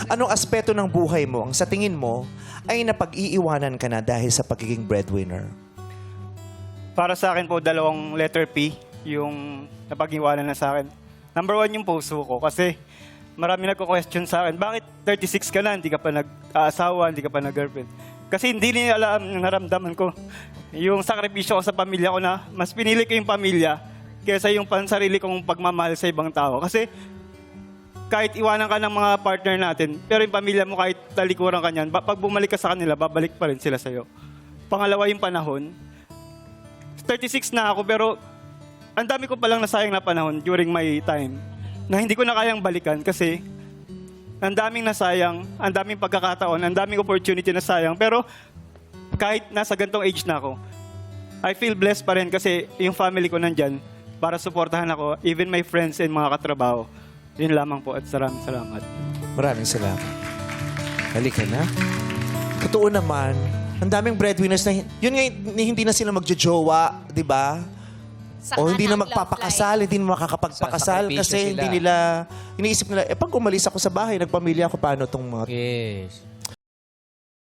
Anong aspeto ng buhay mo ang sa tingin mo ay napag-iiwanan ka na dahil sa pagiging breadwinner? Para sa akin po, dalawang letter P yung napag-iwanan na sa akin. Number 1 yung puso ko kasi marami nagko-question sa akin, bakit 36 ka na, hindi ka pa nag-aasawa, hindi ka pa nag-girlfriend? Kasi hindi nila alam yung naramdaman ko. Yung sakripisyo ko sa pamilya ko na mas pinili ko yung pamilya kaysa yung pansarili kong pagmamahal sa ibang tao. Kasi kahit iwanan ka ng mga partner natin, pero yung pamilya mo kahit talikuran ka niyan, pag bumalik ka sa kanila, babalik pa rin sila sa'yo. Pangalawa yung panahon. 36 na ako pero ang dami ko palang nasayang na panahon during my time na hindi ko na kayang balikan kasi ang daming nasayang, ang daming pagkakataon, ang daming opportunity na sayang. Pero kahit nasa gantong age na ako, I feel blessed pa rin kasi yung family ko nandyan para suportahan ako, even my friends and mga katrabaho. Yun lamang po at salamat. Maraming salamat. Halika na. Totoo naman, ang daming breadwinners na, yun nga, hindi na sila magjojowa, di ba? O hindi na magpapakasal, hindi na makakapagpakasal Sasakripisyo kasi sila. hindi nila, iniisip nila, pag umalis ako sa bahay, nagpamilya ako, paano itong mga Yes.